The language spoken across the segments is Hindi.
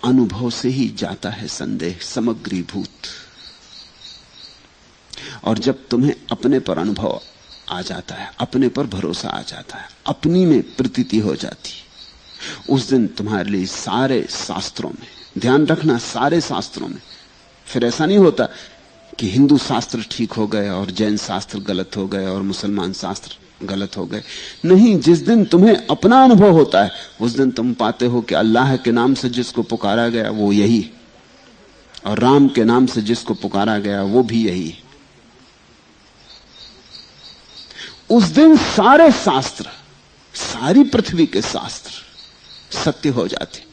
अनुभव से ही जाता है संदेह समग्रीभूत। और जब तुम्हें अपने पर अनुभव आ जाता है, अपने पर भरोसा आ जाता है, अपनी में प्रतीति हो जाती है, उस दिन तुम्हारे लिए सारे शास्त्रों में, ध्यान रखना सारे शास्त्रों में, फिर ऐसा नहीं होता कि हिंदू शास्त्र ठीक हो गए और जैन शास्त्र गलत हो गए और मुसलमान शास्त्र गलत हो गए। नहीं, जिस दिन तुम्हें अपना अनुभव होता है उस दिन तुम पाते हो कि अल्लाह के नाम से जिसको पुकारा गया वो यही है, और राम के नाम से जिसको पुकारा गया वो भी यही है। उस दिन सारे शास्त्र, सारी पृथ्वी के शास्त्र सत्य हो जाते।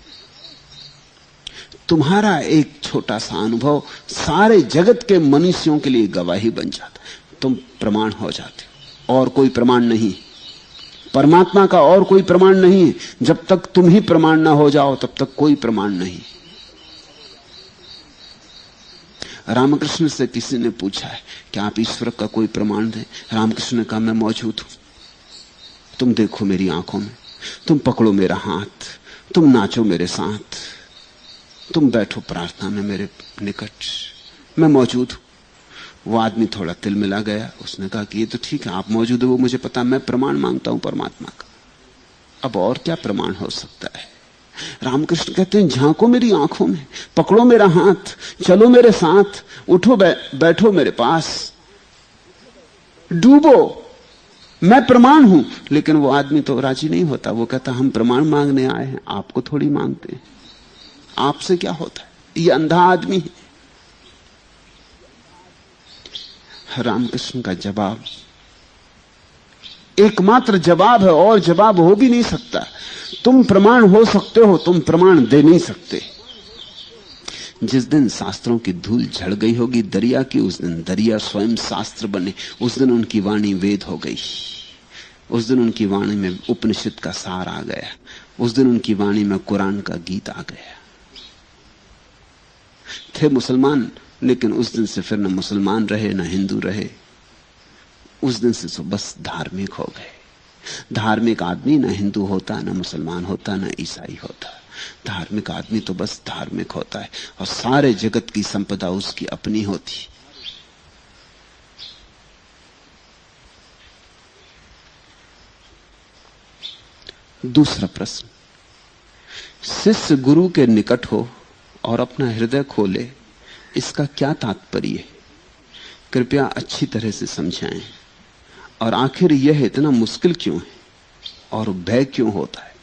तुम्हारा एक छोटा सा अनुभव सारे जगत के मनुष्यों के लिए गवाही बन जाता, तुम प्रमाण हो जाते। और कोई प्रमाण नहीं, परमात्मा का और कोई प्रमाण नहीं है। जब तक तुम ही प्रमाण ना हो जाओ तब तक कोई प्रमाण नहीं। रामकृष्ण से किसी ने पूछा है कि आप ईश्वर का कोई प्रमाण दें। रामकृष्ण ने कहा मैं मौजूद हूं, तुम देखो मेरी आंखों में, तुम पकड़ो मेरा हाथ, तुम नाचो मेरे साथ, तुम बैठो प्रार्थना में मेरे निकट, मैं मौजूद हूं। वो आदमी थोड़ा तिलमिला गया, उसने कहा कि ये तो ठीक है, आप मौजूद हो वो मुझे पता, मैं प्रमाण मांगता हूं परमात्मा का। अब और क्या प्रमाण हो सकता है? रामकृष्ण कहते हैं झांको मेरी आंखों में, पकड़ो मेरा हाथ, चलो मेरे साथ, उठो बैठो मेरे पास, डूबो, मैं प्रमाण हूं। लेकिन वो आदमी तो राजी नहीं होता, वो कहता हम प्रमाण मांगने आए हैं, आपको थोड़ी मांगते हैं, आपसे क्या होता है, ये अंधा आदमी है। रामकृष्ण का जवाब एकमात्र जवाब है, और जवाब हो भी नहीं सकता। तुम प्रमाण हो सकते हो, तुम प्रमाण दे नहीं सकते। जिस दिन शास्त्रों की धूल झड़ गई होगी दरिया की, उस दिन दरिया स्वयं शास्त्र बने, उस दिन उनकी वाणी वेद हो गई, उस दिन उनकी वाणी में उपनिषद का सार आ गया, उस दिन उनकी वाणी में कुरान का गीत आ गया। थे मुसलमान, लेकिन उस दिन से फिर न मुसलमान रहे न हिंदू रहे, उस दिन से तो बस धार्मिक हो गए। धार्मिक आदमी न हिंदू होता, न मुसलमान होता, न ईसाई होता। धार्मिक आदमी तो बस धार्मिक होता है, और सारे जगत की संपदा उसकी अपनी होती। दूसरा प्रश्न, शिष्य गुरु के निकट हो और अपना हृदय खोले, इसका क्या तात्पर्य है? कृपया अच्छी तरह से समझाएं। और आखिर यह इतना मुश्किल क्यों है और भय क्यों होता है?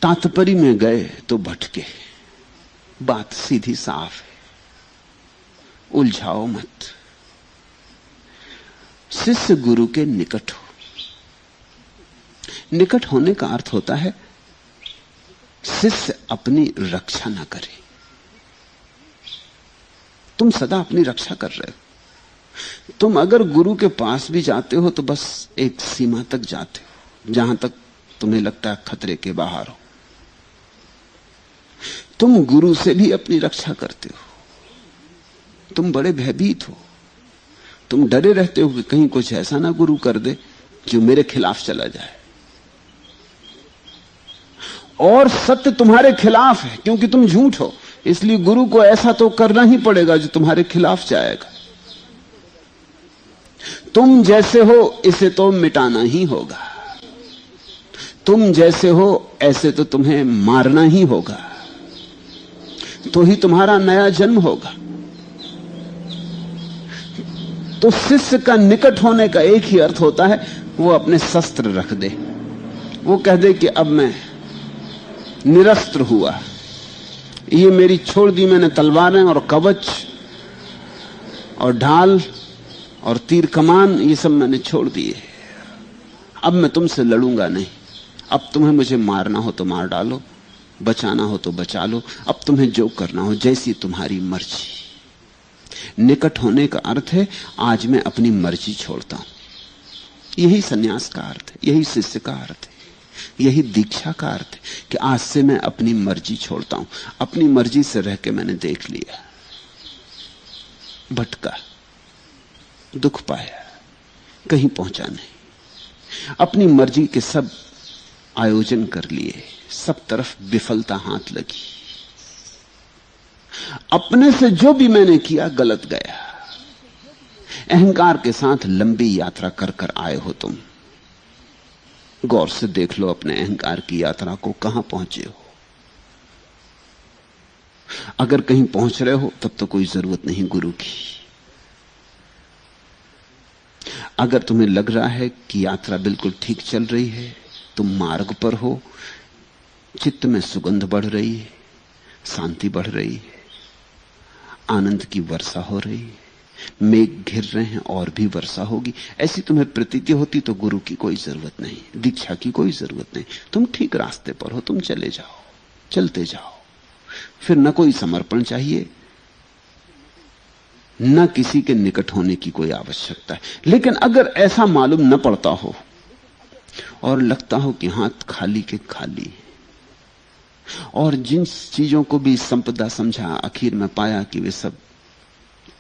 तात्पर्य में गए तो भटके, बात सीधी साफ है, उलझाओ मत। शिष्य गुरु के निकट हो, निकट होने का अर्थ होता है शिष्य अपनी रक्षा ना करे। तुम सदा अपनी रक्षा कर रहे हो। तुम अगर गुरु के पास भी जाते हो तो बस एक सीमा तक जाते हो, जहां तक तुम्हें लगता है खतरे के बाहर हो। तुम गुरु से भी अपनी रक्षा करते हो। तुम बड़े भयभीत हो, तुम डरे रहते हो कि कहीं कुछ ऐसा ना गुरु कर दे जो मेरे खिलाफ चला जाए। और सत्य तुम्हारे खिलाफ है, क्योंकि तुम झूठ हो, इसलिए गुरु को ऐसा तो करना ही पड़ेगा जो तुम्हारे खिलाफ जाएगा। तुम जैसे हो इसे तो मिटाना ही होगा, तुम जैसे हो ऐसे तो तुम्हें मारना ही होगा, तो ही तुम्हारा नया जन्म होगा। तो शिष्य का निकट होने का एक ही अर्थ होता है, वो अपने शस्त्र रख दे, वो कह दे कि अब मैं निरस्त्र हुआ, ये मेरी छोड़ दी मैंने तलवारें और कवच और ढाल और तीर कमान, ये सब मैंने छोड़ दिए, अब मैं तुमसे लड़ूंगा नहीं। अब तुम्हें मुझे मारना हो तो मार डालो, बचाना हो तो बचा लो, अब तुम्हें जो करना हो जैसी तुम्हारी मर्जी। निकट होने का अर्थ है आज मैं अपनी मर्जी छोड़ता हूं। यही सन्यास का अर्थ है, यही शिष्य का अर्थ है, यही दीक्षा का अर्थ है कि आज से मैं अपनी मर्जी छोड़ता हूं। अपनी मर्जी से रह के मैंने देख लिया, भटका, दुख पाया, कहीं पहुंचा नहीं। अपनी मर्जी के सब आयोजन कर लिए, सब तरफ विफलता हाथ लगी। अपने से जो भी मैंने किया गलत गया। अहंकार के साथ लंबी यात्रा कर कर आए हो तुम। गौर से देख लो अपने अहंकार की यात्रा को, कहां पहुंचे हो। अगर कहीं पहुंच रहे हो तब तो कोई जरूरत नहीं गुरु की। अगर तुम्हें लग रहा है कि यात्रा बिल्कुल ठीक चल रही है, तुम मार्ग पर हो, चित्त में सुगंध बढ़ रही है, शांति बढ़ रही है, आनंद की वर्षा हो रही है, मेघ घिर रहे हैं और भी वर्षा होगी, ऐसी तुम्हें प्रतीति होती तो गुरु की कोई जरूरत नहीं, दीक्षा की कोई जरूरत नहीं। तुम ठीक रास्ते पर हो, तुम चले जाओ, चलते जाओ। फिर न कोई समर्पण चाहिए, न किसी के निकट होने की कोई आवश्यकता है। लेकिन अगर ऐसा मालूम न पड़ता हो और लगता हो कि हाथ खाली के खाली, और जिन चीजों को भी संपदा समझा आखिर में पाया कि वे सब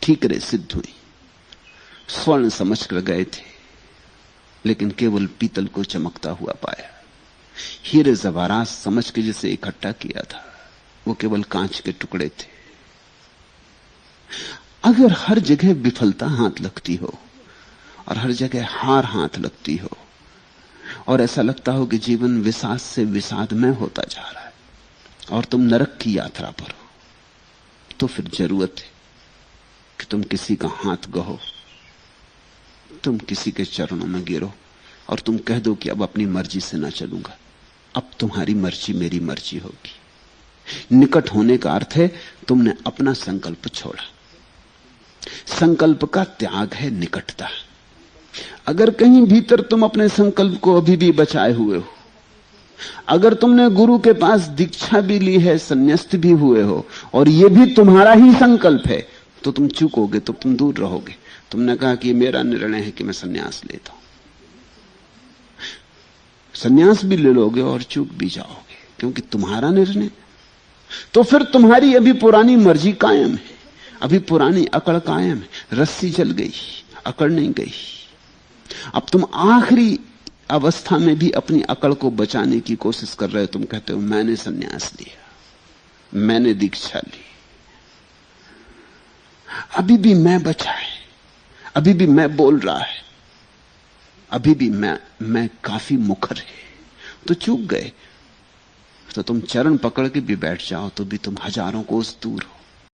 ठीकरे सिद्ध हुई, स्वर्ण समझ कर गए थे लेकिन केवल पीतल को चमकता हुआ पाया। हीरे जवारात समझ के जिसे इकट्ठा किया था वो केवल कांच के टुकड़े थे। अगर हर जगह विफलता हाथ लगती हो और हर जगह हार हाथ लगती हो और ऐसा लगता हो कि जीवन विषाद से विषादमय होता जा रहा है और तुम नरक की यात्रा पर हो, तो फिर जरूरत है कि तुम किसी का हाथ गहो, तुम किसी के चरणों में गिरो और तुम कह दो कि अब अपनी मर्जी से ना चलूंगा, अब तुम्हारी मर्जी मेरी मर्जी होगी। निकट होने का अर्थ है तुमने अपना संकल्प छोड़ा। संकल्प का त्याग है निकटता। अगर कहीं भीतर तुम अपने संकल्प को अभी भी बचाए हुए हो, अगर तुमने गुरु के पास दीक्षा भी ली है, संन्यास्त भी हुए हो और यह भी तुम्हारा ही संकल्प है, तो तुम चूकोगे, तो तुम दूर रहोगे। तुमने कहा कि मेरा निर्णय है कि मैं संन्यास लेता हूं, संन्यास भी ले लोगे और चूक भी जाओगे क्योंकि तुम्हारा निर्णय। तो फिर तुम्हारी अभी पुरानी मर्जी कायम है, अभी पुरानी अकड़ कायम है। रस्सी जल गई, अकड़ नहीं गई। अब तुम आखिरी अवस्था में भी अपनी अकड़ को बचाने की कोशिश कर रहे हो। तुम कहते हो मैंने संन्यास लिया, मैंने दीक्षा ली, अभी भी मैं बचा है, अभी भी मैं बोल रहा है, अभी भी मैं काफी मुखर है, तो चूक गए। तो तुम चरण पकड़ के भी बैठ जाओ तो भी तुम हजारों कोस दूर हो।